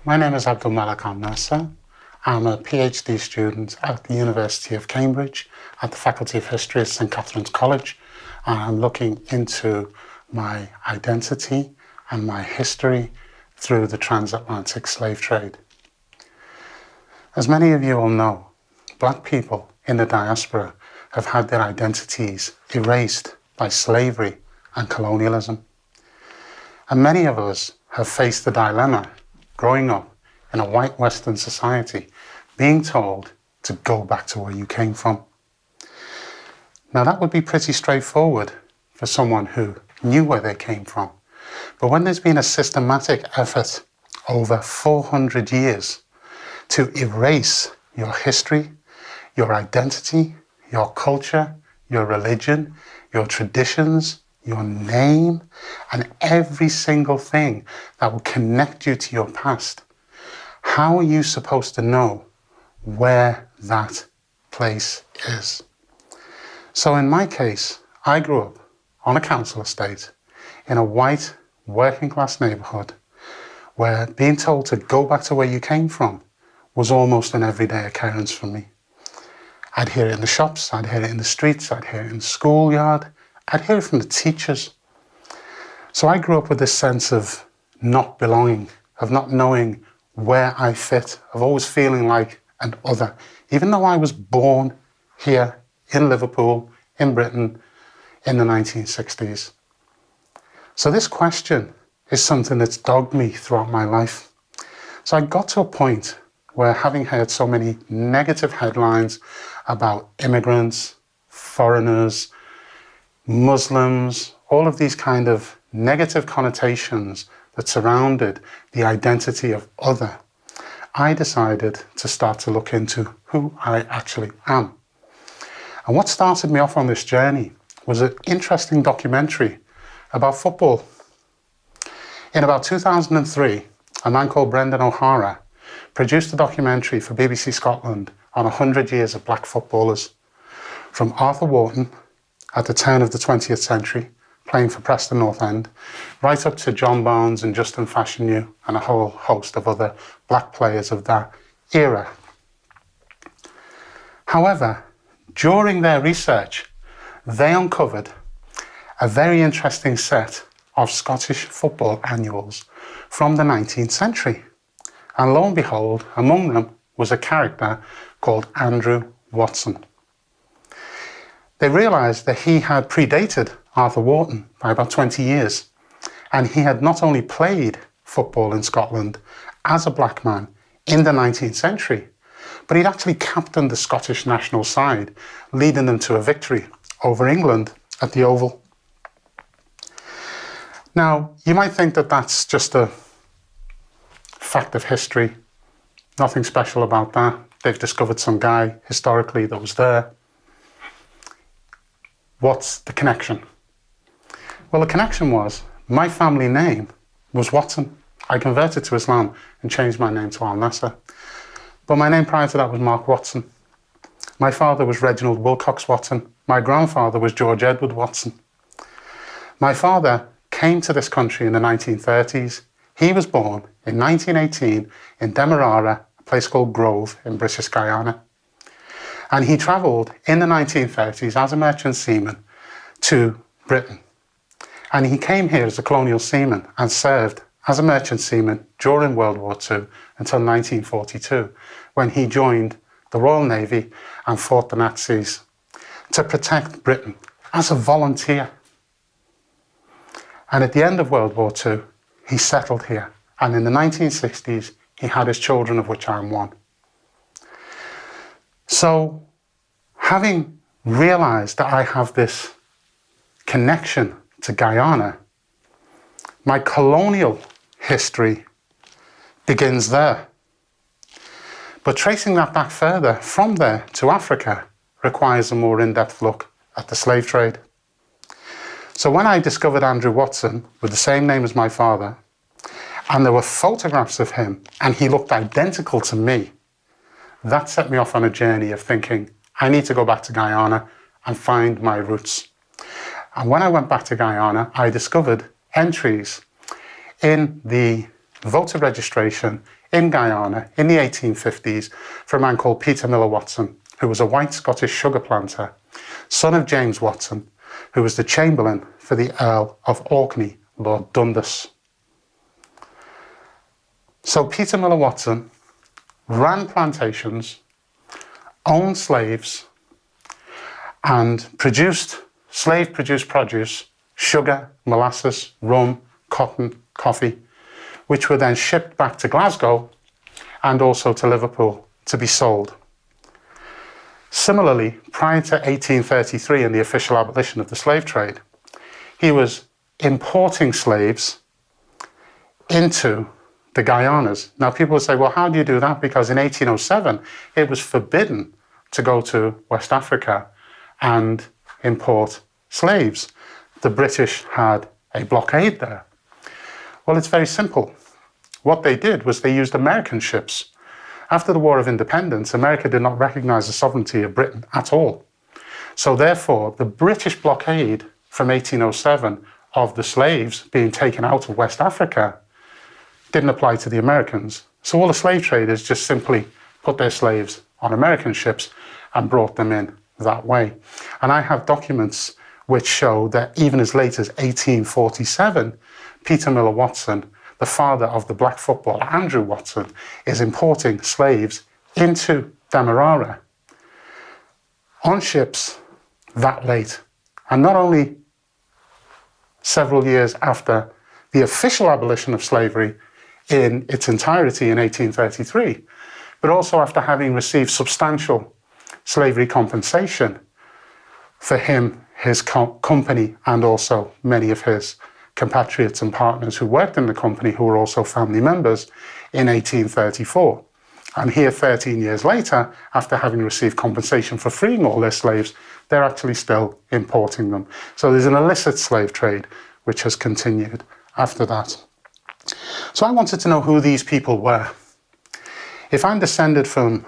My name is Malik Al Nasir. I'm a PhD student at the University of Cambridge at the Faculty of History at St Catherine's College. And I'm looking into my identity and my history through the transatlantic slave trade. As many of you will know, black people in the diaspora have had their identities erased by slavery and colonialism. And many of us have faced the dilemma growing up in a white Western society, being told to go back to where you came from. Now that would be pretty straightforward for someone who knew where they came from. But when there's been a systematic effort over 400 years to erase your history, your identity, your culture, your religion, your traditions, your name, and every single thing that will connect you to your past, how are you supposed to know where that place is? So in my case, I grew up on a council estate in a white working class neighbourhood where being told to go back to where you came from was almost an everyday occurrence for me. I'd hear it in the shops, I'd hear it in the streets, I'd hear it in the schoolyard, I'd hear it from the teachers. So I grew up with this sense of not belonging, of not knowing where I fit, of always feeling like an other, even though I was born here in Liverpool, in Britain, in the 1960s. So this question is something that's dogged me throughout my life. So I got to a point where, having heard so many negative headlines about immigrants, foreigners, Muslims, all of these kind of negative connotations that surrounded the identity of other, I decided to start to look into who I actually am. And what started me off on this journey was an interesting documentary about football. In about 2003, a man called Brendan O'Hara produced a documentary for BBC Scotland on 100 years of black footballers, from Arthur Wharton at the turn of the 20th century, playing for Preston North End, right up to John Barnes and Justin Fashanu and a whole host of other black players of that era. However, during their research, they uncovered a very interesting set of Scottish football annuals from the 19th century. And lo and behold, among them was a character called Andrew Watson. They realised that he had predated Arthur Wharton by about 20 years, and he had not only played football in Scotland as a black man in the 19th century, but he'd actually captained the Scottish national side, leading them to a victory over England at the Oval. Now, you might think that that's just a fact of history, nothing special about that. They've discovered some guy historically that was there. What's the connection? Well, the connection was my family name was Watson. I converted to Islam and changed my name to Al Nasir. But my name prior to that was Mark Watson. My father was Reginald Wilcox Watson. My grandfather was George Edward Watson. My father came to this country in the 1930s. He was born in 1918 in Demerara, a place called Grove in British Guyana. And he travelled in the 1930s as a merchant seaman to Britain. And he came here as a colonial seaman and served as a merchant seaman during World War II until 1942, when he joined the Royal Navy and fought the Nazis to protect Britain as a volunteer. And at the end of World War II, he settled here. And in the 1960s, he had his children, of which I'm one. So, having realised that I have this connection to Guyana, my colonial history begins there. But tracing that back further from there to Africa requires a more in-depth look at the slave trade. So when I discovered Andrew Watson with the same name as my father, and there were photographs of him, and he looked identical to me, that set me off on a journey of thinking, I need to go back to Guyana and find my roots. And when I went back to Guyana, I discovered entries in the voter registration in Guyana in the 1850s for a man called Peter Miller Watson, who was a white Scottish sugar planter, son of James Watson, who was the Chamberlain for the Earl of Orkney, Lord Dundas. So Peter Miller Watson ran plantations, owned slaves, and slave-produced produce, sugar, molasses, rum, cotton, coffee, which were then shipped back to Glasgow and also to Liverpool to be sold. Similarly, prior to 1833 and the official abolition of the slave trade, he was importing slaves into the Guyanas. Now people would say, well, how do you do that? Because in 1807, it was forbidden to go to West Africa and import slaves. The British had a blockade there. Well, it's very simple. What they did was they used American ships. After the War of Independence, America did not recognize the sovereignty of Britain at all. So therefore, the British blockade from 1807 of the slaves being taken out of West Africa didn't apply to the Americans. So all the slave traders just simply put their slaves on American ships and brought them in that way. And I have documents which show that even as late as 1847, Peter Miller Watson, the father of the black footballer Andrew Watson, is importing slaves into Demerara on ships that late. And not only several years after the official abolition of slavery in its entirety in 1833, but also after having received substantial slavery compensation for him, his company, and also many of his compatriots and partners who worked in the company who were also family members in 1834. And here, 13 years later, after having received compensation for freeing all their slaves, they're actually still importing them. So there's an illicit slave trade which has continued after that. So I wanted to know who these people were. If I'm descended from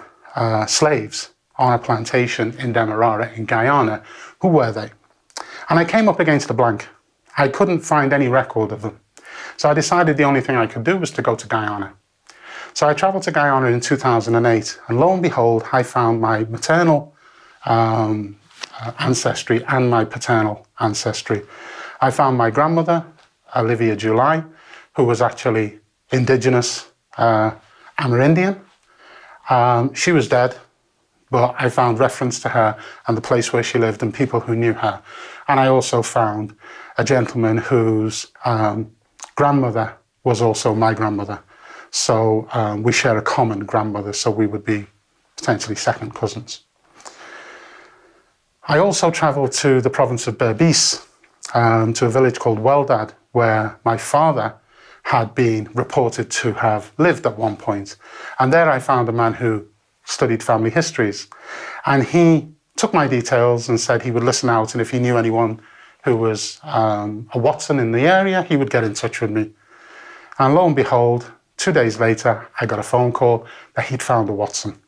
slaves on a plantation in Demerara in Guyana, who were they? And I came up against a blank. I couldn't find any record of them. So I decided the only thing I could do was to go to Guyana. So I travelled to Guyana in 2008, and lo and behold, I found my maternal ancestry and my paternal ancestry. I found my grandmother, Olivia July, who was actually indigenous Amerindian. She was dead, but I found reference to her and the place where she lived and people who knew her. And I also found a gentleman whose grandmother was also my grandmother. So we share a common grandmother, so we would be potentially second cousins. I also travelled to the province of Berbice, to a village called Weldad, where my father had been reported to have lived at one point. And there I found a man who studied family histories. And he took my details and said he would listen out, and if he knew anyone who was a Watson in the area, he would get in touch with me. And lo and behold, 2 days later, I got a phone call that he'd found a Watson.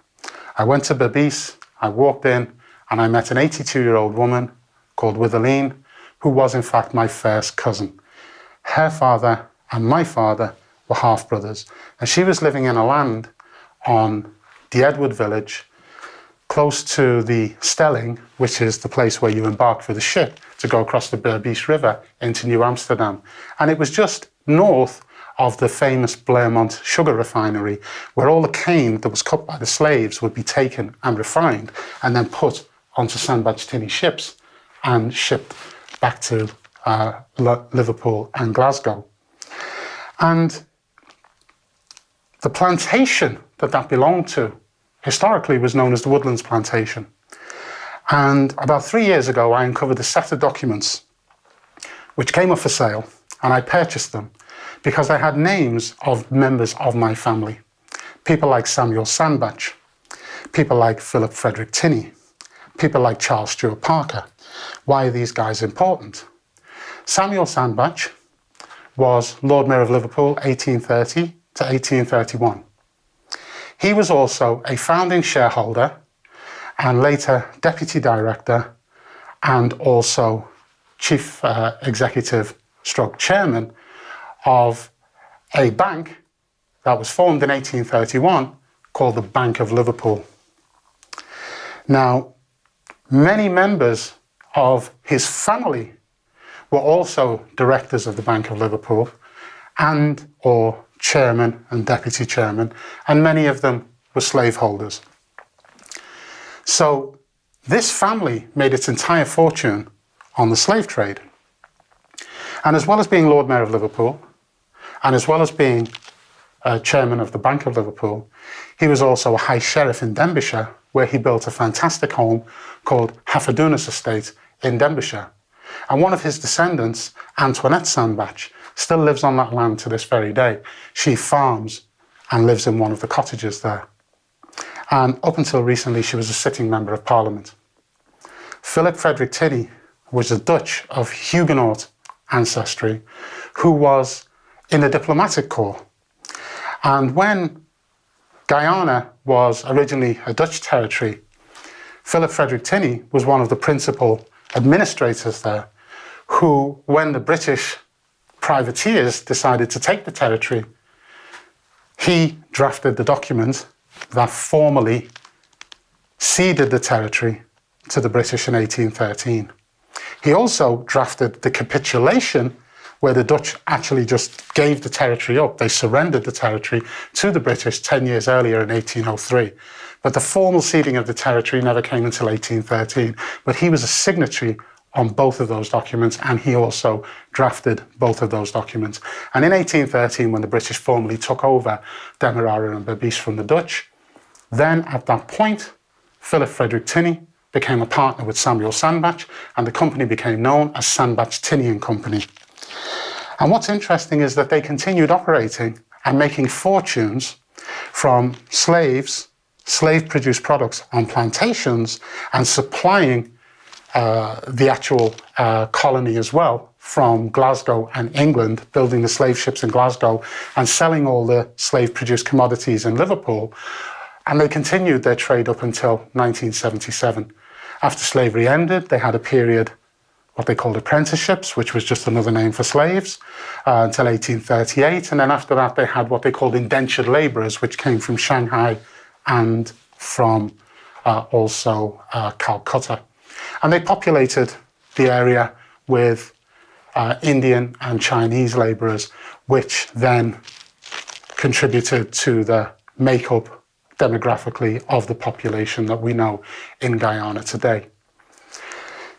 I went to Berbice, I walked in, and I met an 82-year-old woman called Witheleen, who was in fact my first cousin. Her father and my father were half-brothers, and she was living in a land on the Edward village, close to the Stelling, which is the place where you embark for the ship to go across the Berbice River into New Amsterdam. And it was just north of the famous Blairmont sugar refinery, where all the cane that was cut by the slaves would be taken and refined and then put onto Sandbach-Tinney ships and shipped back to Liverpool and Glasgow. And the plantation that belonged to historically was known as the Woodlands Plantation. And about 3 years ago, I uncovered a set of documents which came up for sale, and I purchased them because they had names of members of my family. People like Samuel Sandbach, people like Philip Frederick Tinney, people like Charles Stewart Parker. Why are these guys important? Samuel Sandbach was Lord Mayor of Liverpool, 1830 to 1831. He was also a founding shareholder and later deputy director and also chief executive stroke chairman of a bank that was formed in 1831 called the Bank of Liverpool. Now, many members of his family were also directors of the Bank of Liverpool and or chairman and deputy chairman, and many of them were slaveholders. So this family made its entire fortune on the slave trade. And as well as being Lord Mayor of Liverpool, and as well as being chairman of the Bank of Liverpool, he was also a High Sheriff in Denbighshire, where he built a fantastic home called Hafferdunas Estate in Denbighshire. And one of his descendants, Antoinette Sandbach, still lives on that land to this very day. She farms and lives in one of the cottages there. And up until recently, she was a sitting member of Parliament. Philip Frederick Tinny was a Dutch of Huguenot ancestry who was in the diplomatic corps. And when Guyana was originally a Dutch territory, Philip Frederick Tinny was one of the principal administrators there, who, when the British privateers decided to take the territory, he drafted the document that formally ceded the territory to the British in 1813. He also drafted the capitulation, where the Dutch actually just gave the territory up. They surrendered the territory to the British 10 years earlier in 1803. But the formal ceding of the territory never came until 1813. But he was a signatory on both of those documents, and he also drafted both of those documents. And in 1813, when the British formally took over Demerara and Berbice from the Dutch, then at that point, Philip Frederick Tinny became a partner with Samuel Sandbach, and the company became known as Sandbach, Tinny and Company. And what's interesting is that they continued operating and making fortunes from slaves, slave-produced products on plantations, and supplying the actual colony as well from Glasgow and England, building the slave ships in Glasgow and selling all the slave-produced commodities in Liverpool. And they continued their trade up until 1977. After slavery ended, they had a period, what they called apprenticeships, which was just another name for slaves, until 1838. And then after that, they had what they called indentured labourers, which came from Shanghai and from also Calcutta. And they populated the area with Indian and Chinese labourers, which then contributed to the makeup demographically of the population that we know in Guyana today.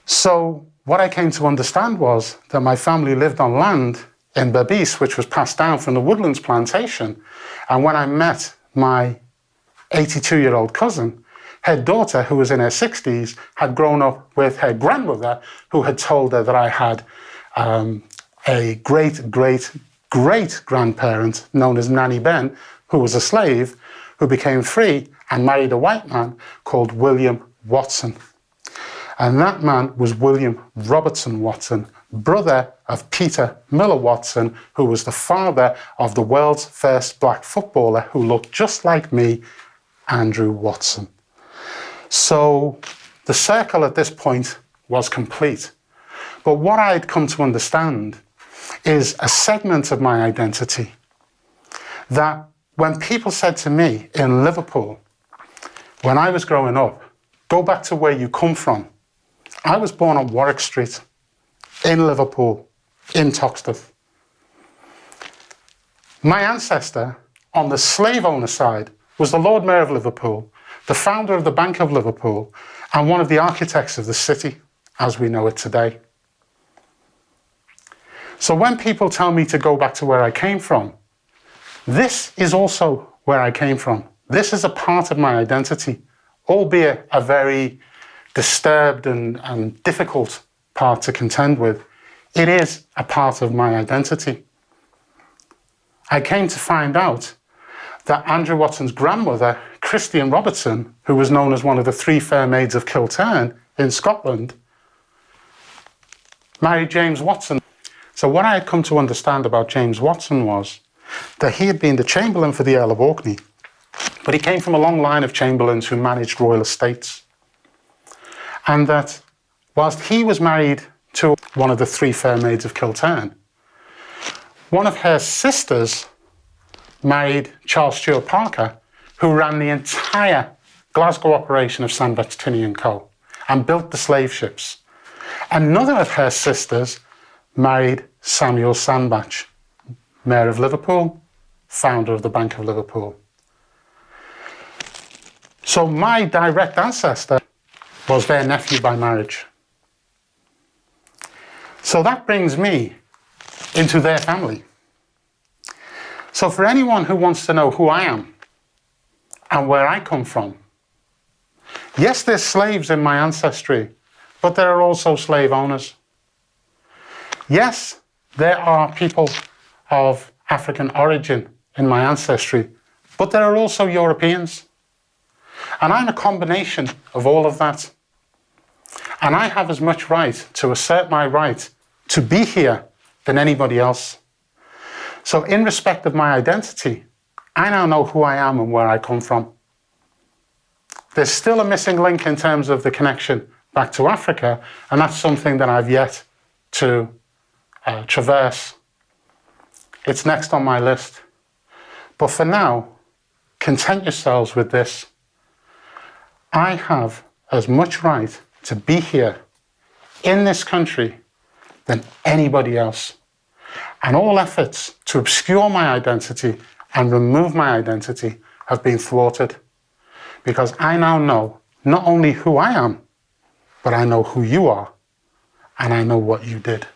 So what I came to understand was that my family lived on land in Berbice, which was passed down from the Woodlands Plantation. And when I met my 82-year-old cousin, her daughter, who was in her 60s, had grown up with her grandmother, who had told her that I had a great-great-great-grandparent known as Nanny Ben, who was a slave, who became free and married a white man called William Watson. And that man was William Robertson Watson, brother of Peter Miller Watson, who was the father of the world's first black footballer who looked just like me, Andrew Watson. So the circle at this point was complete. But what I had come to understand is a segment of my identity that when people said to me in Liverpool, when I was growing up, go back to where you come from. I was born on Warwick Street in Liverpool, in Toxteth. My ancestor on the slave owner side was the Lord Mayor of Liverpool, the founder of the Bank of Liverpool, and one of the architects of the city as we know it today. So when people tell me to go back to where I came from, this is also where I came from. This is a part of my identity, albeit a very disturbed and difficult part to contend with. It is a part of my identity. I came to find out that Andrew Watson's grandmother, Christian Robertson, who was known as one of the three fair maids of Kilturn in Scotland, married James Watson. So what I had come to understand about James Watson was that he had been the Chamberlain for the Earl of Orkney, but he came from a long line of Chamberlains who managed royal estates. And that whilst he was married to one of the three fair maids of Kilturn, one of her sisters married Charles Stewart Parker, who ran the entire Glasgow operation of Sandbach, Tinney & Co. and built the slave ships. Another of her sisters married Samuel Sandbach, Mayor of Liverpool, founder of the Bank of Liverpool. So my direct ancestor was their nephew by marriage. So that brings me into their family. So for anyone who wants to know who I am and where I come from, yes, there's slaves in my ancestry, but there are also slave owners. Yes, there are people of African origin in my ancestry, but there are also Europeans. And I'm a combination of all of that. And I have as much right to assert my right to be here than anybody else. So in respect of my identity, I now know who I am and where I come from. There's still a missing link in terms of the connection back to Africa, and that's something that I've yet to traverse. It's next on my list. But for now, content yourselves with this. I have as much right to be here in this country than anybody else. And all efforts to obscure my identity and remove my identity have been thwarted, because I now know not only who I am, but I know who you are, and I know what you did.